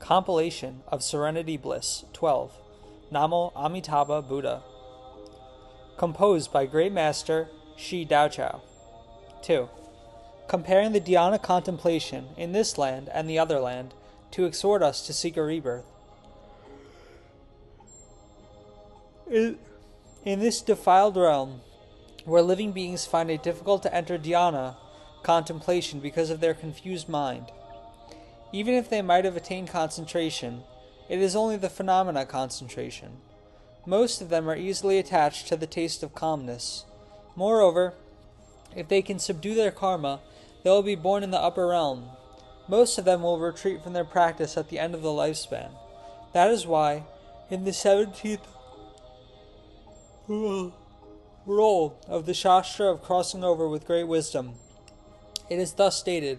Compilation of Serenity Bliss 12. Namo Amitabha Buddha. Composed by Great Master Shi Daochao. 2. Comparing the Dhyana contemplation in this land and the other land to exhort us to seek a rebirth. In this defiled realm, where living beings find it difficult to enter Dhyana contemplation because of their confused mind, even if they might have attained concentration, it is only the phenomena concentration. Most of them are easily attached to the taste of calmness. Moreover, if they can subdue their karma, they will be born in the upper realm. Most of them will retreat from their practice at the end of the lifespan. That is why, in the 17th roll of the Shastra of Crossing Over with Great Wisdom, it is thus stated,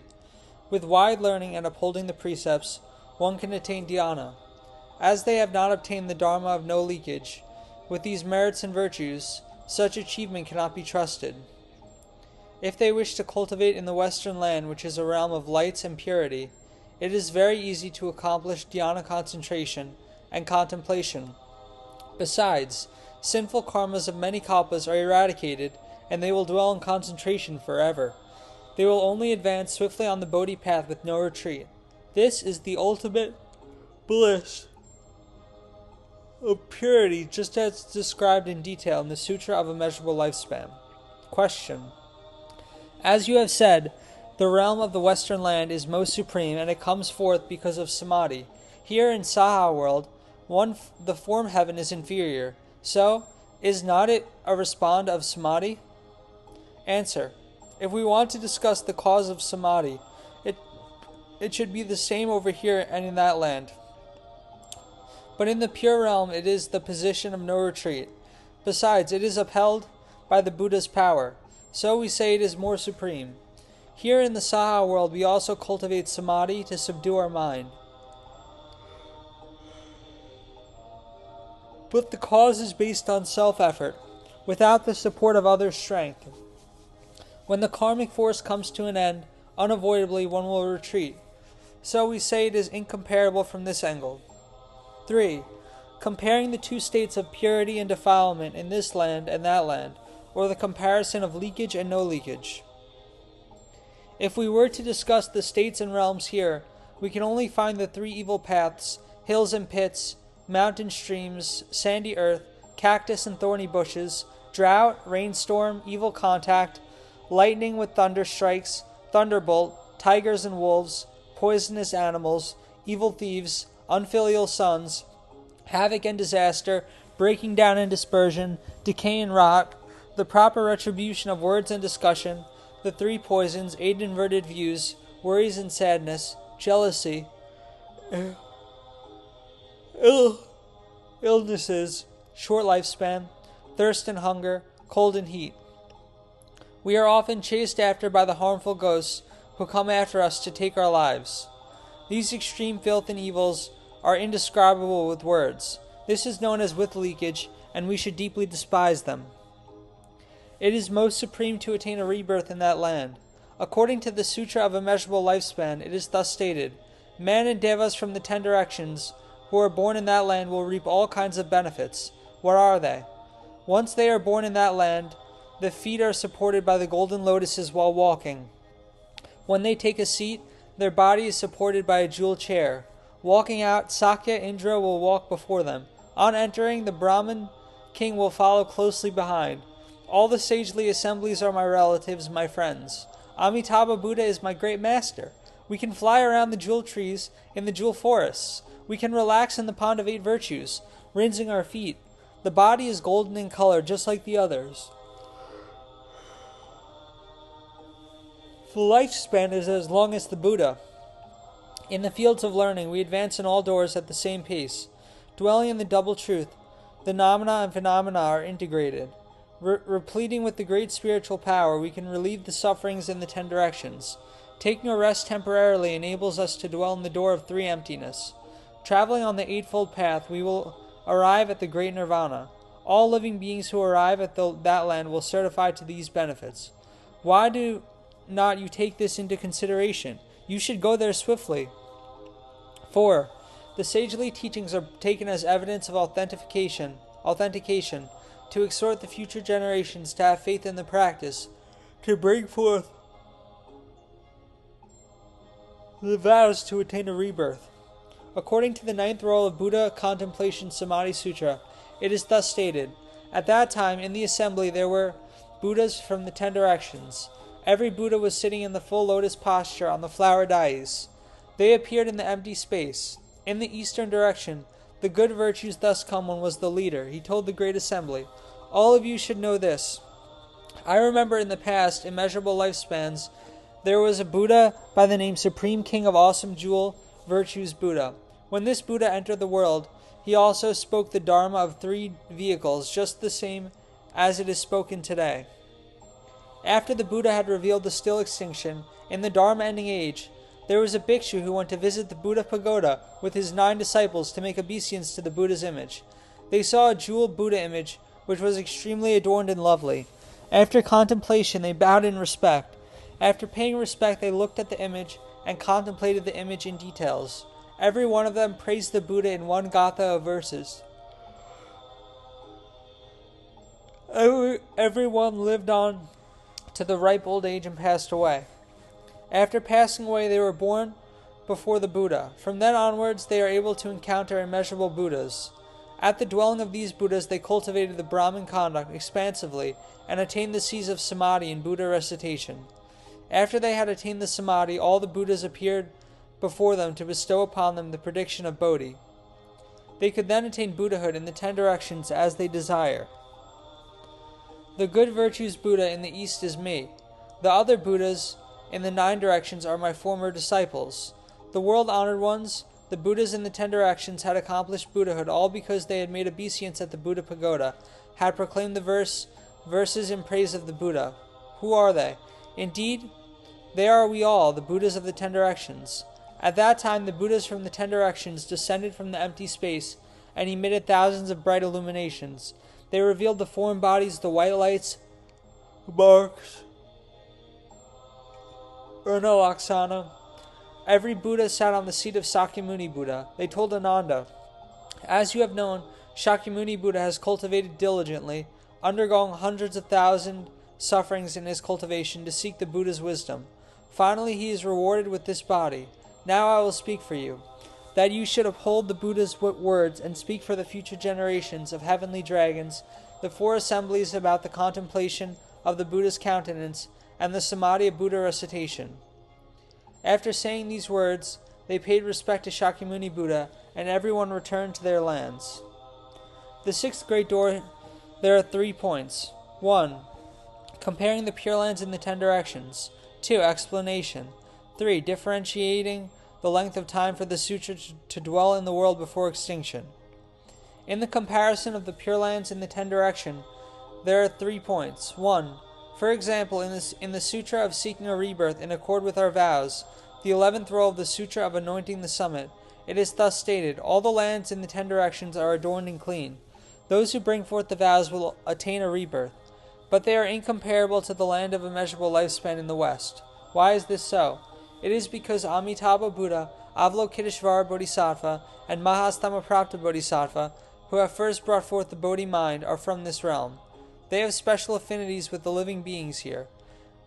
with wide learning and upholding the precepts, one can attain Dhyana. As they have not obtained the Dharma of No leakage, with these merits and virtues, such achievement cannot be trusted. If they wish to cultivate in the Western land, which is a realm of lights and purity, it is very easy to accomplish Dhyana concentration and contemplation. Besides, sinful karmas of many Kalpas are eradicated, and they will dwell in concentration forever. They will only advance swiftly on the Bodhi Path with no retreat. This is the ultimate bliss of purity, just as described in detail in the Sutra of Immeasurable Lifespan. Question. As you have said, the realm of the Western land is most supreme, and it comes forth because of samadhi. Here in Saha world, the form heaven is inferior. So, is not it a respond of samadhi? Answer. If we want to discuss the cause of samadhi, it should be the same over here and in that land. But in the pure realm, it is the position of no retreat. Besides, it is upheld by the Buddha's power. So we say it is more supreme. Here in the Saha world, we also cultivate samadhi to subdue our mind. But the cause is based on self-effort, without the support of others' strength. When the karmic force comes to an end, unavoidably one will retreat. So we say it is incomparable from this angle. 3. Comparing the two states of purity and defilement in this land and that land, or the comparison of leakage and no leakage. If we were to discuss the states and realms here, we can only find the three evil paths, hills and pits, mountain streams, sandy earth, cactus and thorny bushes, drought, rainstorm, evil contact, lightning with thunder strikes, thunderbolt, tigers and wolves, poisonous animals, evil thieves, unfilial sons, havoc and disaster, breaking down and dispersion, decay and rot, the proper retribution of words and discussion, the three poisons, 8 inverted views, worries and sadness, jealousy, illnesses, short lifespan, thirst and hunger, cold and heat. We are often chased after by the harmful ghosts who come after us to take our lives. These extreme filth and evils are indescribable with words. This is known as with leakage, and we should deeply despise them. It is most supreme to attain a rebirth in that land. According to the Sutra of Immeasurable Lifespan, it is thus stated, men and devas from the 10 directions who are born in that land will reap all kinds of benefits. What are they? Once they are born in that land, the feet are supported by the golden lotuses while walking. When they take a seat, their body is supported by a jeweled chair. Walking out, Sakya Indra will walk before them. On entering, the Brahmin king will follow closely behind. All the sagely assemblies are my relatives, my friends. Amitabha Buddha is my great master. We can fly around the jewel trees in the jewel forests. We can relax in the pond of 8 virtues, rinsing our feet. The body is golden in color, just like the others. The lifespan is as long as the Buddha. In the fields of learning, we advance in all doors at the same pace. Dwelling in the double truth, the nomina and phenomena are integrated. Repleting with the great spiritual power, we can relieve the sufferings in the 10 directions. Taking a rest temporarily enables us to dwell in the door of 3 emptiness. Traveling on the Eightfold Path, we will arrive at the great nirvana. All living beings who arrive at that land will certify to these benefits. Why do not you take this into consideration? You should go there swiftly. 4. The sagely teachings are taken as evidence of authentication, to exhort the future generations to have faith in the practice, to bring forth the vows to attain a rebirth. According to the 9th roll of Buddha Contemplation Samadhi Sutra, it is thus stated, "At that time in the assembly there were Buddhas from the 10 directions. Every Buddha was sitting in the full lotus posture on the flower dais. They appeared in the empty space. In the eastern direction, the good virtues thus come one was the leader. He told the great assembly, 'All of you should know this. I remember in the past immeasurable lifespans, there was a Buddha by the name Supreme King of Awesome Jewel Virtues Buddha. When this Buddha entered the world, he also spoke the Dharma of 3 vehicles, just the same as it is spoken today. After the Buddha had revealed the still extinction, in the Dharma ending age, there was a bhikshu who went to visit the Buddha pagoda with his 9 disciples to make obeisance to the Buddha's image. They saw a jeweled Buddha image, which was extremely adorned and lovely. After contemplation, they bowed in respect. After paying respect, they looked at the image and contemplated the image in details. Every one of them praised the Buddha in 1 gatha of verses. Everyone lived on to the ripe old age and passed away. After passing away, they were born before the Buddha. From then onwards, they are able to encounter immeasurable Buddhas. At the dwelling of these Buddhas, they cultivated the Brahmin conduct expansively and attained the seas of Samadhi in Buddha recitation. After they had attained the Samadhi, all the Buddhas appeared before them to bestow upon them the prediction of Bodhi. They could then attain Buddhahood in the 10 directions as they desire. The good virtues Buddha in the east is me. The other Buddhas in the 9 directions are my former disciples. The world-honored ones, the Buddhas in the 10 directions, had accomplished Buddhahood all because they had made obeisance at the Buddha pagoda, had proclaimed the verses in praise of the Buddha. Who are they? Indeed, they are we all, the Buddhas of the 10 directions. At that time, the Buddhas from the 10 directions descended from the empty space and emitted thousands of bright illuminations. They revealed the foreign bodies, the white lights, marks, Laksana. Every Buddha sat on the seat of Sakyamuni Buddha. They told Ananda, "As you have known, Shakyamuni Buddha has cultivated diligently, undergone hundreds of thousand sufferings in his cultivation to seek the Buddha's wisdom. Finally, he is rewarded with this body. Now I will speak for you, that you should uphold the Buddha's words and speak for the future generations of heavenly dragons, the 4 assemblies about the contemplation of the Buddha's countenance, and the Samadhi of Buddha recitation." After saying these words, they paid respect to Shakyamuni Buddha, and everyone returned to their lands. The 6th great door, there are 3 points. 1. Comparing the Pure Lands in the 10 directions. 2. Explanation. 3. Differentiating the length of time for the sutra to dwell in the world before extinction. In the comparison of the Pure Lands in the 10 direction, there are 3 points. 1. For example, in the Sutra of Seeking a Rebirth in accord with our vows, the 11th roll of the Sutra of Anointing the Summit, it is thus stated, "All the lands in the 10 directions are adorned and clean. Those who bring forth the vows will attain a rebirth, but they are incomparable to the land of immeasurable lifespan in the west." Why is this so? It is because Amitabha Buddha, Avalokiteshvara Bodhisattva, and Mahastamaprapta Bodhisattva, who have first brought forth the Bodhi mind, are from this realm. They have special affinities with the living beings here.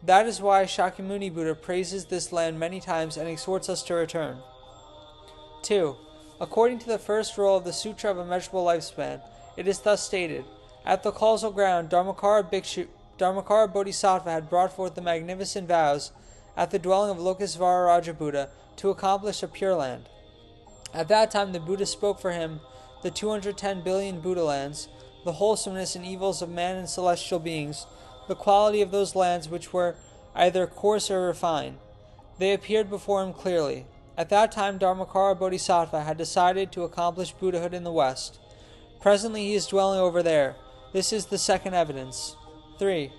That is why Shakyamuni Buddha praises this land many times and exhorts us to return. 2. According to the 1st roll of the Sutra of Immeasurable Lifespan, it is thus stated, "At the causal ground, Dharmakara Bodhisattva had brought forth the magnificent vows at the dwelling of Lokesvara Raja Buddha to accomplish a Pure Land. At that time the Buddha spoke for him the 210 billion Buddha lands, the wholesomeness and evils of man and celestial beings, the quality of those lands which were either coarse or refined. They appeared before him clearly. At that time Dharmakara Bodhisattva had decided to accomplish Buddhahood in the West. Presently he is dwelling over there. This is the 2nd evidence. 3.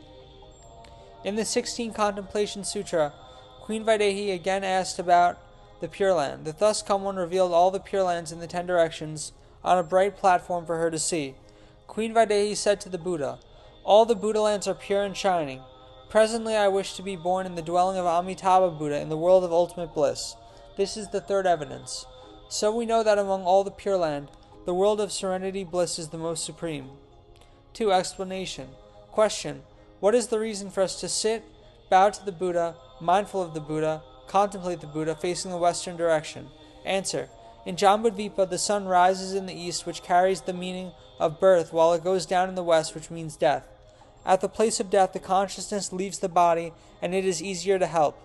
In the 16th Contemplation Sutra, Queen Vaidehi again asked about the Pure Land. The Thus Come One revealed all the Pure Lands in the 10 directions on a bright platform for her to see. Queen Vaidehi said to the Buddha, "All the Buddha lands are pure and shining. Presently I wish to be born in the dwelling of Amitabha Buddha in the world of ultimate bliss." This is the 3rd evidence. So we know that among all the Pure Land, the world of serenity bliss is the most supreme. 2. Explanation. Question. What is the reason for us to sit, bow to the Buddha, mindful of the Buddha, contemplate the Buddha, facing the western direction? Answer. In Jambudvipa, the sun rises in the east, which carries the meaning of birth, while it goes down in the west, which means death. At the place of death, the consciousness leaves the body, and it is easier to help.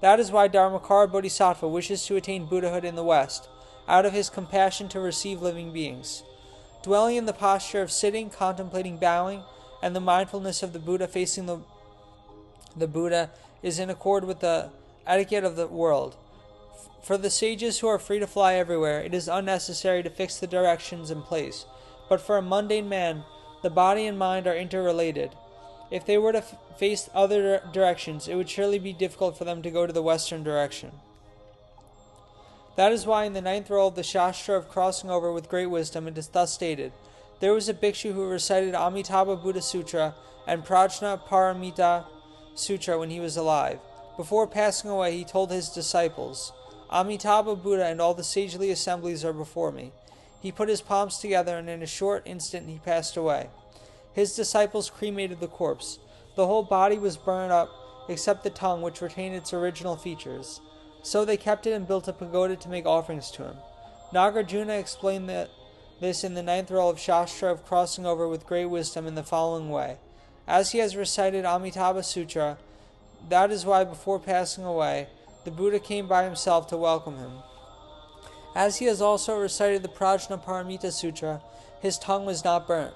That is why Dharmakara Bodhisattva wishes to attain Buddhahood in the west, out of his compassion to receive living beings. Dwelling in the posture of sitting, contemplating bowing, and the mindfulness of the Buddha facing the Buddha is in accord with the etiquette of the world. For the sages who are free to fly everywhere, it is unnecessary to fix the directions in place. But for a mundane man, the body and mind are interrelated. If they were to face other directions, it would surely be difficult for them to go to the western direction. That is why in the 9th roll of the Shastra of Crossing Over with Great Wisdom, it is thus stated, there was a bhikshu who recited Amitabha Buddha Sutra and Prajna Paramita Sutra when he was alive. Before passing away, he told his disciples, Amitabha Buddha and all the sagely assemblies are before me. He put his palms together, and in a short instant he passed away. His disciples cremated the corpse. The whole body was burned up, except the tongue, which retained its original features. So they kept it and built a pagoda to make offerings to him. Nagarjuna explained this in the 9th roll of Shastra of Crossing Over with Great Wisdom in the following way. As he has recited Amitabha Sutra, that is why before passing away, the Buddha came by himself to welcome him. As he has also recited the Prajna Paramita Sutra, his tongue was not burnt.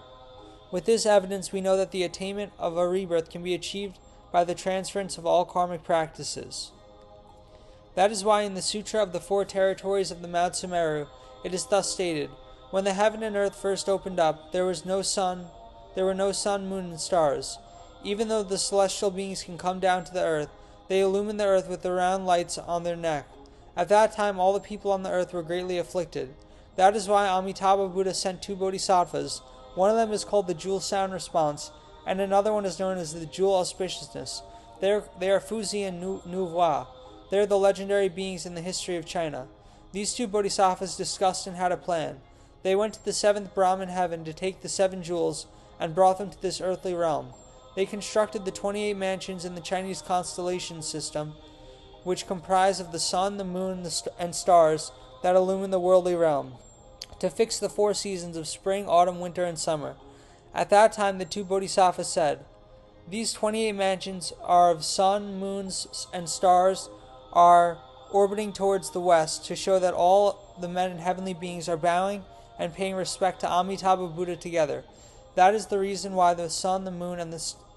With this evidence, we know that the attainment of a rebirth can be achieved by the transference of all karmic practices. That is why in the Sutra of the 4 Territories of the Mount Sumeru, it is thus stated, when the heaven and earth first opened up, there were no sun, moon, and stars. Even though the celestial beings can come down to the earth, they illumine the earth with the round lights on their neck. At that time, all the people on the earth were greatly afflicted. That is why Amitabha Buddha sent 2 bodhisattvas. One of them is called the Jewel Sound Response, and another one is known as the Jewel Auspiciousness. They are Fuzi and Nuvwa. They are the legendary beings in the history of China. These 2 bodhisattvas discussed and had a plan. They went to the 7th Brahman heaven to take the 7 jewels and brought them to this earthly realm. They constructed the 28 mansions in the Chinese constellation system, which comprise of the sun, the moon, and stars that illumine the worldly realm, to fix the 4 seasons of spring, autumn, winter, and summer. At that time the 2 bodhisattvas said, these 28 mansions are of sun, moons, and stars are orbiting towards the west, to show that all the men and heavenly beings are bowing and paying respect to Amitabha Buddha together. That is the reason why the sun, the moon,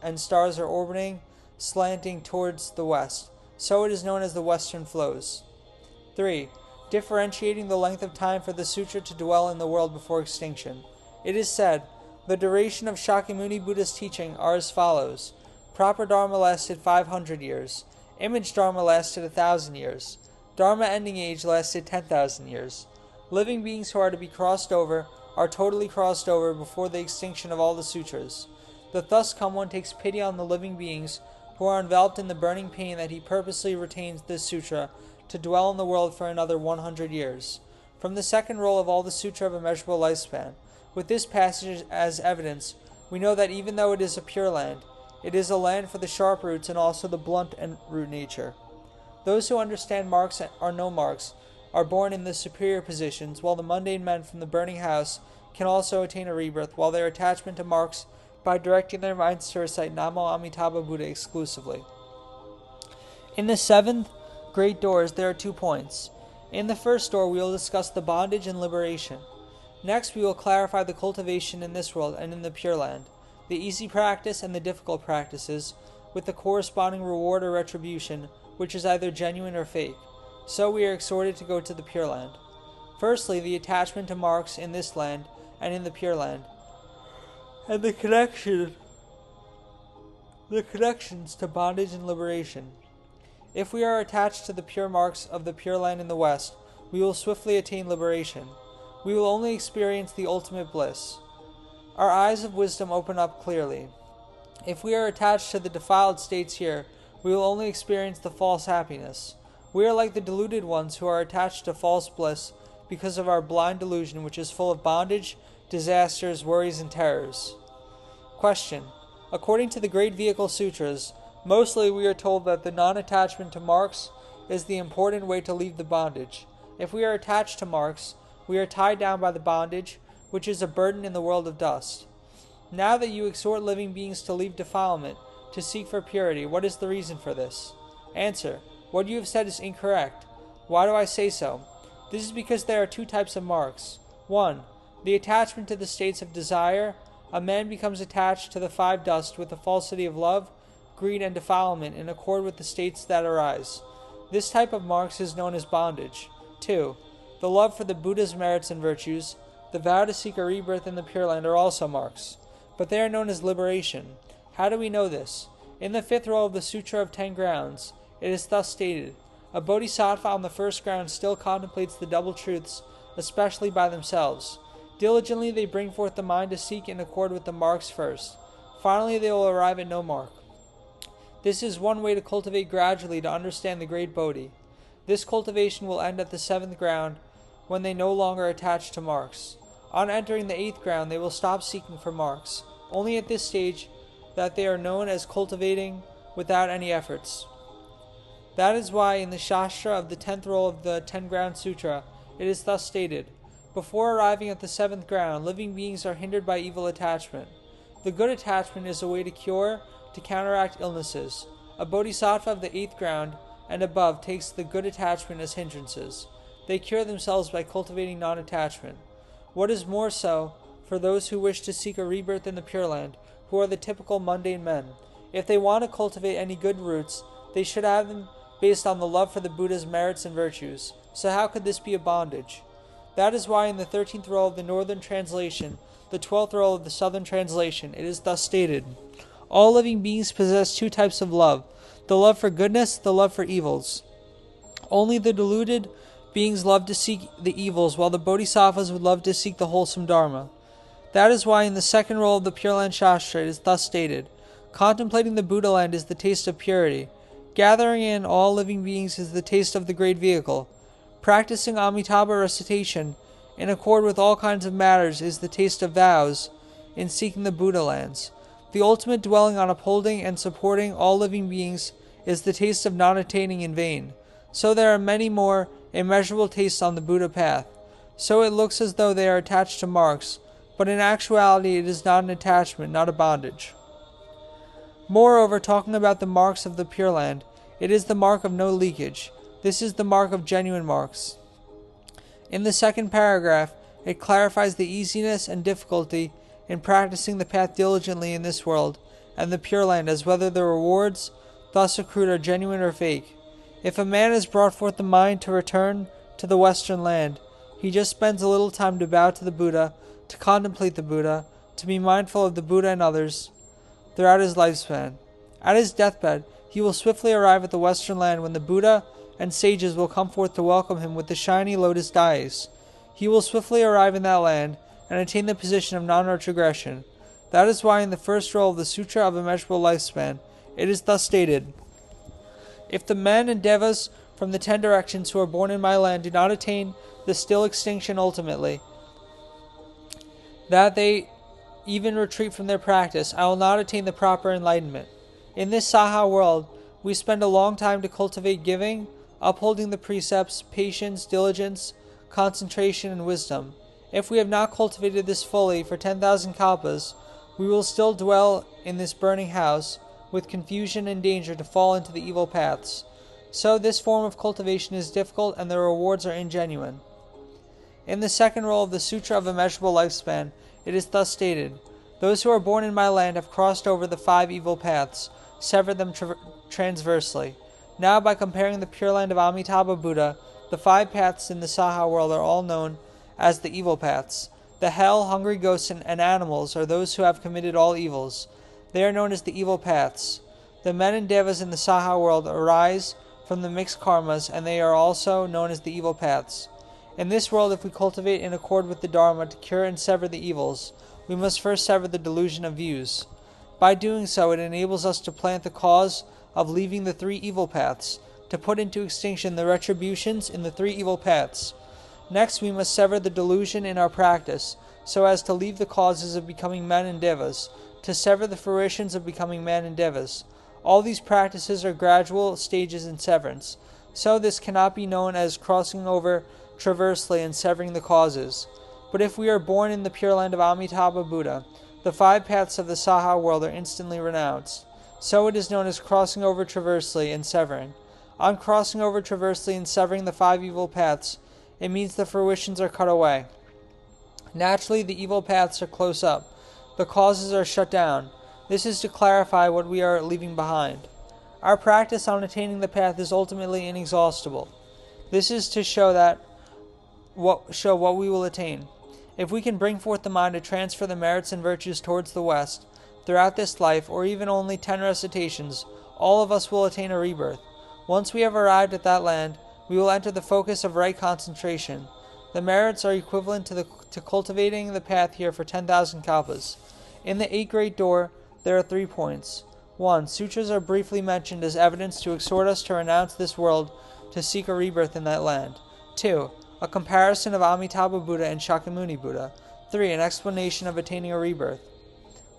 and stars are orbiting, slanting towards the west. So it is known as the western flows. 3. Differentiating the length of time for the sutra to dwell in the world before extinction. It is said, the duration of Shakyamuni Buddha's teaching are as follows. Proper Dharma lasted 500 years. Image Dharma lasted 1,000 years. Dharma ending age lasted 10,000 years. Living beings who are to be crossed over are totally crossed over before the extinction of all the sutras. The thus come one takes pity on the living beings who are enveloped in the burning pain that he purposely retains this sutra to dwell in the world for another 100 years. From the 2nd roll of all the Sutra of Immeasurable Lifespan, with this passage as evidence, we know that even though it is a pure land, it is a land for the sharp roots and also the blunt and root nature. Those who understand marks or no marks are born in the superior positions, while the mundane men from the burning house can also attain a rebirth, while their attachment to marks by directing their minds to recite Namo Amitabha Buddha exclusively. In the 7th Great Doors, there are 2 points. In the first door, we will discuss the bondage and liberation. Next, we will clarify the cultivation in this world and in the Pure Land, the easy practice and the difficult practices, with the corresponding reward or retribution, which is either genuine or fake. So we are exhorted to go to the Pure Land. Firstly, the attachment to marks in this land and in the Pure Land, and the connections to bondage and liberation. If we are attached to the pure marks of the Pure Land in the West, we will swiftly attain liberation. We will only experience the ultimate bliss. Our eyes of wisdom open up clearly. If we are attached to the defiled states here, we will only experience the false happiness. We are like the deluded ones who are attached to false bliss because of our blind delusion, which is full of bondage, disasters, worries, and terrors. Question. According to the Great Vehicle Sutras, mostly we are told that the non-attachment to marks is the important way to leave the bondage. If we are attached to marks, we are tied down by the bondage, which is a burden in the world of dust. Now that you exhort living beings to leave defilement, to seek for purity, what is the reason for this? Answer. What you have said is incorrect. Why do I say so? This is because there are two types of marks. 1. The attachment to the states of desire. A man becomes attached to the five dust with the falsity of love, greed, and defilement in accord with the states that arise. This type of marks is known as bondage. 2. The love for the Buddha's merits and virtues, the vow to seek a rebirth in the Pure Land are also marks, but they are known as liberation. How do we know this? In the 5th roll of the Sutra of 10 Grounds, it is thus stated, a bodhisattva on the first ground still contemplates the double truths, especially by themselves. Diligently they bring forth the mind to seek in accord with the marks first. Finally they will arrive at no mark. This is one way to cultivate gradually to understand the great Bodhi. This cultivation will end at the 7th ground, when they no longer attach to marks. On entering the 8th ground, they will stop seeking for marks. Only at this stage that they are known as cultivating without any efforts. That is why in the Shastra of the 10th roll of the 10 Ground Sutra, it is thus stated, before arriving at the 7th ground, living beings are hindered by evil attachment. The good attachment is a way to cure, to counteract illnesses. A bodhisattva of the 8th ground and above takes the good attachment as hindrances. They cure themselves by cultivating non-attachment. What is more so for those who wish to seek a rebirth in the Pure Land, who are the typical mundane men. If they want to cultivate any good roots, they should have them based on the love for the Buddha's merits and virtues. So how could this be a bondage? That is why in the 13th roll of the Northern Translation, the 12th roll of the Southern Translation, it is thus stated, all living beings possess two types of love, the love for goodness, the love for evils. Only the deluded beings love to seek the evils, while the bodhisattvas would love to seek the wholesome Dharma. That is why in the 2nd roll of the Pure Land Shastra it is thus stated, contemplating the Buddha land is the taste of purity. Gathering in all living beings is the taste of the great vehicle. Practicing Amitabha recitation in accord with all kinds of matters is the taste of vows in seeking the Buddha lands. The ultimate dwelling on upholding and supporting all living beings is the taste of not attaining in vain. So there are many more immeasurable tastes on the Buddha path. So it looks as though they are attached to marks, but in actuality it is not an attachment, not a bondage. Moreover, talking about the marks of the Pure Land, it is the mark of no leakage. This is the mark of genuine marks. In the 2nd paragraph, it clarifies the easiness and difficulty in practicing the path diligently in this world and the Pure Land, as whether the rewards thus accrued are genuine or fake. If a man has brought forth the mind to return to the Western Land, he just spends a little time to bow to the Buddha, to contemplate the Buddha, to be mindful of the Buddha and others throughout his lifespan. At his deathbed, he will swiftly arrive at the Western Land when the Buddha and sages will come forth to welcome him with the shiny lotus dais. He will swiftly arrive in that land and attain the position of non-retrogression. That is why in the 1st roll of the Sutra of Immeasurable Lifespan, it is thus stated, if the men and devas from the 10 directions who are born in my land do not attain the still extinction ultimately, that they even retreat from their practice, I will not attain the proper enlightenment. In this Saha world, we spend a long time to cultivate giving, upholding the precepts, patience, diligence, concentration, and wisdom. If we have not cultivated this fully for 10,000 kalpas, we will still dwell in this burning house, with confusion and danger to fall into the evil paths. So this form of cultivation is difficult and the rewards are ingenuine. In the 2nd roll of the Sutra of Immeasurable Lifespan, it is thus stated, those who are born in my land have crossed over the 5 evil paths, severed them transversely. Now by comparing the Pure Land of Amitabha Buddha, the 5 paths in the Saha world are all known as the evil paths. The hell, hungry ghosts, and animals are those who have committed all evils. They are known as the evil paths. The men and devas in the Saha world arise from the mixed karmas, and they are also known as the evil paths. In this world, if we cultivate in accord with the Dharma to cure and sever the evils, we must first sever the delusion of views. By doing so, it enables us to plant the cause of leaving the 3 evil paths, to put into extinction the retributions in the 3 evil paths. Next, we must sever the delusion in our practice, so as to leave the causes of becoming men and devas, to sever the fruitions of becoming men and devas. All these practices are gradual stages in severance, so this cannot be known as crossing over traversely and severing the causes. But if we are born in the Pure Land of Amitabha Buddha, the 5 paths of the Saha world are instantly renounced. So it is known as crossing over traversely and severing. On crossing over traversely and severing the 5 evil paths, it means the fruitions are cut away. Naturally, the evil paths are close up. The causes are shut down. This is to clarify what we are leaving behind. Our practice on attaining the path is ultimately inexhaustible. This is to show what we will attain. If we can bring forth the mind to transfer the merits and virtues towards the West, throughout this life, or even only 10 recitations, all of us will attain a rebirth. Once we have arrived at that land, we will enter the focus of right concentration. The merits are equivalent to cultivating the path here for 10,000 kalpas. In the 8 Great Door, there are 3 points. 1. Sutras are briefly mentioned as evidence to exhort us to renounce this world to seek a rebirth in that land. 2. A comparison of Amitabha Buddha and Shakyamuni Buddha. 3. An explanation of attaining a rebirth.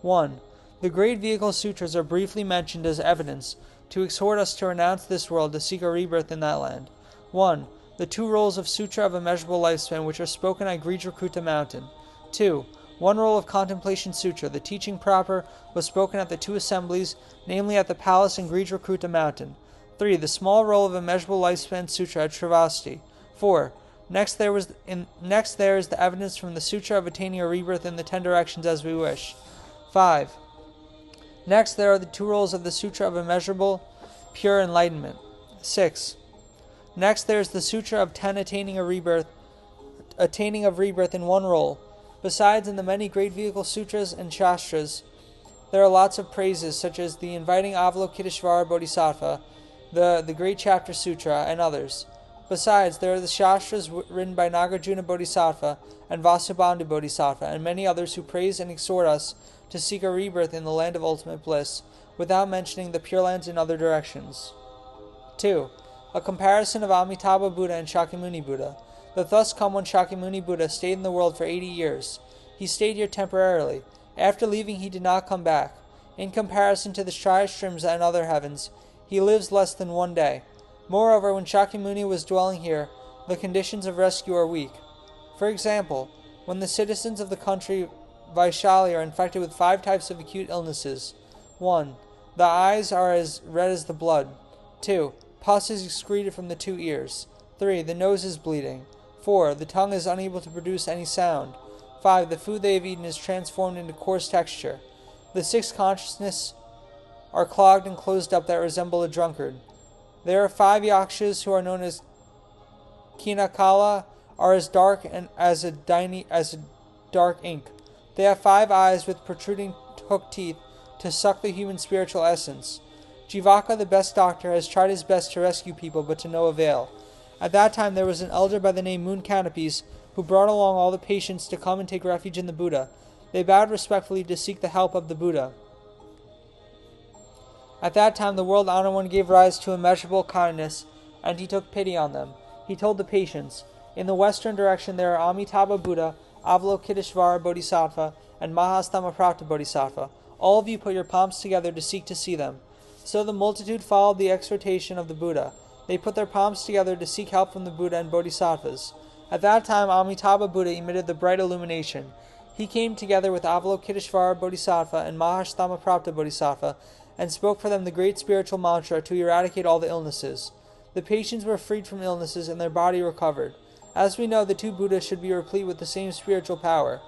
1. The Great Vehicle Sutras are briefly mentioned as evidence to exhort us to renounce this world to seek a rebirth in that land. 1. The 2 roles of Sutra of Immeasurable Lifespan, which are spoken at Grijrakuta Mountain. 2. 1 roll of Contemplation Sutra. The teaching proper was spoken at the 2 assemblies, namely at the palace and Grijrakuta Mountain. 3. The small roll of Immeasurable Lifespan Sutra at Sravasti. 4. Next there is the evidence from the Sutra of attaining a rebirth in the 10 directions as we wish. 5. Next there are the 2 rolls of the Sutra of Immeasurable Pure Enlightenment. 6. Next there is the Sutra of 10 attaining of rebirth in 1 roll. Besides, in the many Great Vehicle Sutras and Shastras, there are lots of praises, such as the Inviting Avalokiteshvara Bodhisattva, the Great Chapter Sutra, and others. Besides, there are the Shastras written by Nagarjuna Bodhisattva and Vasubandhu Bodhisattva, and many others who praise and exhort us to seek a rebirth in the land of ultimate bliss, without mentioning the Pure Lands in other directions. 2. A comparison of Amitabha Buddha and Shakyamuni Buddha. The thus come when Shakyamuni Buddha stayed in the world for 80 years. He stayed here temporarily. After leaving, he did not come back. In comparison to the Shrimsa and other heavens, he lives less than 1 day. Moreover, when Shakyamuni was dwelling here, the conditions of rescue are weak. For example, when the citizens of the country Vaishali are infected with 5 types of acute illnesses. 1. The eyes are as red as the blood. 2. Pus is excreted from the 2 ears. 3. The nose is bleeding. 4. The tongue is unable to produce any sound. 5. The food they have eaten is transformed into coarse texture. The 6 consciousness are clogged and closed up that resemble a drunkard. There are 5 yakshas who are known as Kinakala, are as dark and as a dark ink. They have 5 eyes with protruding hooked teeth to suck the human spiritual essence. Jivaka, the best doctor, has tried his best to rescue people, but to no avail. At that time there was an elder by the name Moon Canopies, who brought along all the patients to come and take refuge in the Buddha. They bowed respectfully to seek the help of the Buddha. At that time the World Honored One gave rise to immeasurable kindness, and he took pity on them. He told the patients, "In the western direction there are Amitabha Buddha, Avalokiteshvara Bodhisattva, and Mahastamaprapta Bodhisattva. All of you put your palms together to seek to see them." So the multitude followed the exhortation of the Buddha. They put their palms together to seek help from the Buddha and Bodhisattvas. At that time Amitabha Buddha emitted the bright illumination. He came together with Avalokiteshvara Bodhisattva and Mahastamaprapta Bodhisattva and spoke for them the great spiritual mantra to eradicate all the illnesses. The patients were freed from illnesses and their body recovered. As we know, the 2 Buddhas should be replete with the same spiritual power.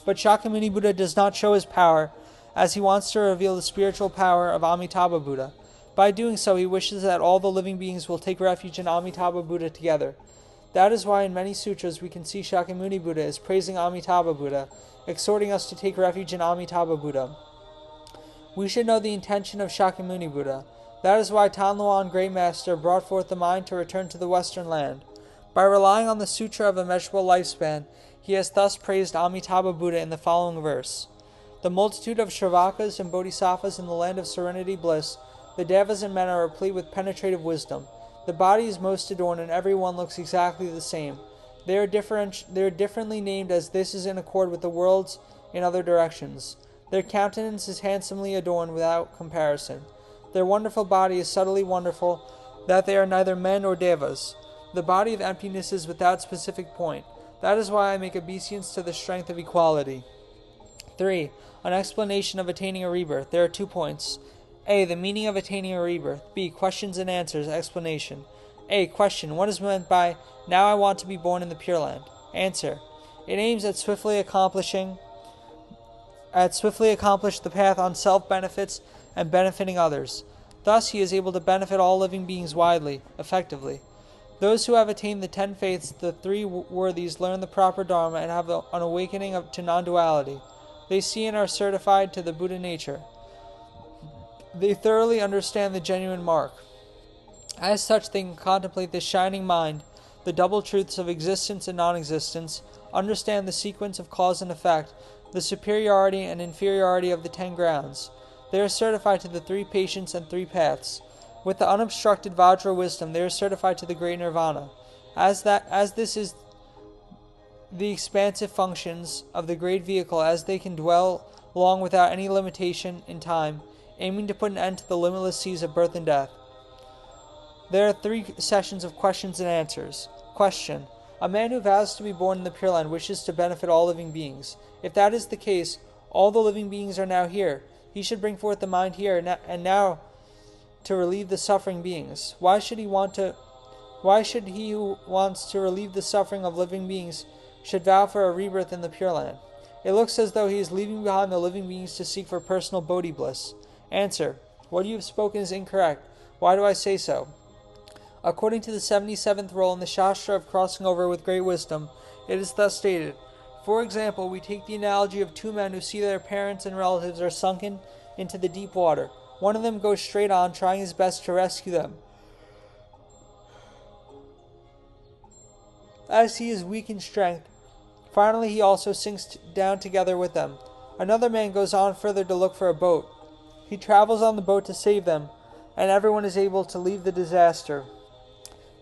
But Shakyamuni Buddha does not show his power, as he wants to reveal the spiritual power of Amitabha Buddha. By doing so, he wishes that all the living beings will take refuge in Amitabha Buddha together. That is why in many sutras we can see Shakyamuni Buddha is praising Amitabha Buddha, exhorting us to take refuge in Amitabha Buddha. We should know the intention of Shakyamuni Buddha. That is why Tanluan Great Master brought forth the mind to return to the Western land. By relying on the Sutra of Immeasurable Lifespan, he has thus praised Amitabha Buddha in the following verse. The multitude of Shravakas and Bodhisattvas in the land of serenity bliss, the Devas and men are replete with penetrative wisdom. The body is most adorned and every one looks exactly the same. They are differently named, as this is in accord with the worlds in other directions. Their countenance is handsomely adorned without comparison. Their wonderful body is subtly wonderful, that they are neither men nor devas. The body of emptiness is without specific point. That is why I make obeisance to the strength of equality. 3. An explanation of attaining a rebirth. There are 2 points. A. The meaning of attaining a rebirth. B. Questions and answers. Explanation. A. Question. What is meant by, now I want to be born in the Pure Land? Answer. It aims at swiftly accomplish the path on self-benefits and benefiting others. Thus he is able to benefit all living beings widely, effectively. Those who have attained the 10 faiths, the 3 worthies, learn the proper Dharma and have an awakening to non-duality. They see and are certified to the Buddha nature. They thoroughly understand the genuine mark. As such, they can contemplate the shining mind, the double truths of existence and non-existence, understand the sequence of cause and effect, the superiority and inferiority of the 10 grounds. They are certified to the 3 patience and 3 paths. With the unobstructed Vajra wisdom, they are certified to the great nirvana. As this is the expansive functions of the great vehicle, as they can dwell long without any limitation in time, aiming to put an end to the limitless seas of birth and death. There are 3 sessions of questions and answers. Question. A man who vows to be born in the Pure Land wishes to benefit all living beings. If that is the case, all the living beings are now here. He should bring forth the mind here and now to relieve the suffering beings. Why should he who wants to relieve the suffering of living beings should vow for a rebirth in the Pure Land? It looks as though he is leaving behind the living beings to seek for personal Bodhi bliss. Answer. What you have spoken is incorrect. Why do I say so? According to the 77th rule in the Shastra of Crossing Over with Great Wisdom, it is thus stated. For example, we take the analogy of 2 men who see their parents and relatives are sunken into the deep water. One of them goes straight on, trying his best to rescue them, as he is weak in strength. Finally, he also sinks down together with them. Another man goes on further to look for a boat. He travels on the boat to save them, and everyone is able to leave the disaster.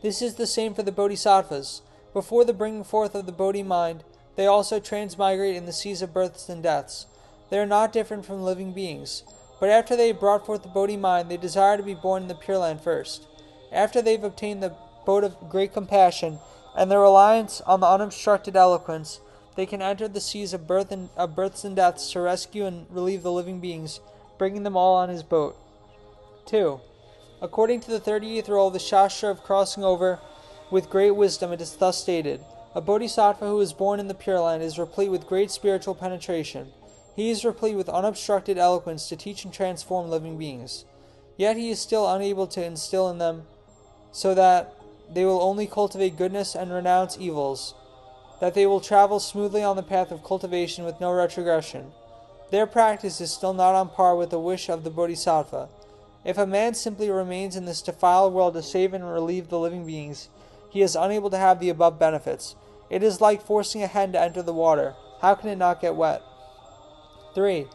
This is the same for the bodhisattvas. Before the bringing forth of the Bodhi mind, they also transmigrate in the seas of births and deaths. They are not different from living beings. But after they have brought forth the Bodhi mind, they desire to be born in the Pure Land first. After they have obtained the boat of great compassion and their reliance on the unobstructed eloquence, they can enter the seas of births and deaths to rescue and relieve the living beings, bringing them all on his boat. 2. According to the 38th rule of the Shastra of Crossing Over with Great Wisdom, it is thus stated. A bodhisattva who is born in the Pure Land is replete with great spiritual penetration. He is replete with unobstructed eloquence to teach and transform living beings. Yet he is still unable to instill in them so that they will only cultivate goodness and renounce evils, that they will travel smoothly on the path of cultivation with no retrogression. Their practice is still not on par with the wish of the bodhisattva. If a man simply remains in this defiled world to save and relieve the living beings, he is unable to have the above benefits. It is like forcing a hen to enter the water. How can it not get wet? 3.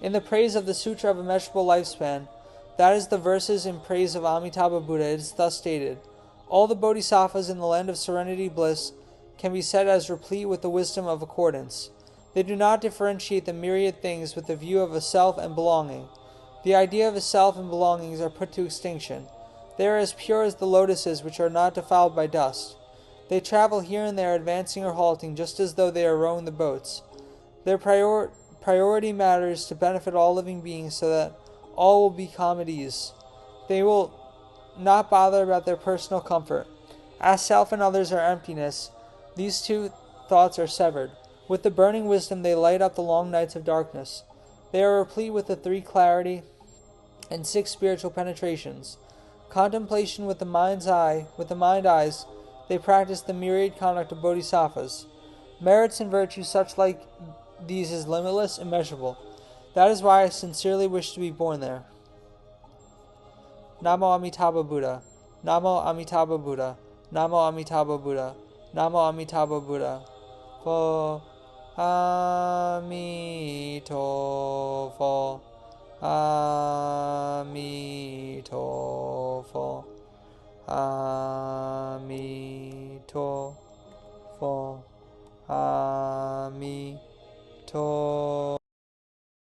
In the praise of the Sutra of Immeasurable Lifespan, that is the verses in praise of Amitabha Buddha, it is thus stated. All the bodhisattvas in the land of serenity bliss can be said as replete with the wisdom of accordance. They do not differentiate the myriad things with the view of a self and belonging. The idea of a self and belongings are put to extinction. They are as pure as the lotuses which are not defiled by dust. They travel here and there, advancing or halting, just as though they are rowing the boats. Their priority matters to benefit all living beings so that all will be calm at ease. They will not bother about their personal comfort. As self and others are emptiness, these 2 thoughts are severed. With the burning wisdom they light up the long nights of darkness. They are replete with the 3 clarity and 6 spiritual penetrations. Contemplation with the mind eyes, they practice the myriad conduct of bodhisattvas. Merits and virtues such like these is limitless, immeasurable. That is why I sincerely wish to be born there. Namo Amitabha Buddha. Namo Amitabha Buddha. Namo Amitabha Buddha. Namo Amitabha Buddha. Pho Amitofo. Amitofo. Amitofo. Ami To.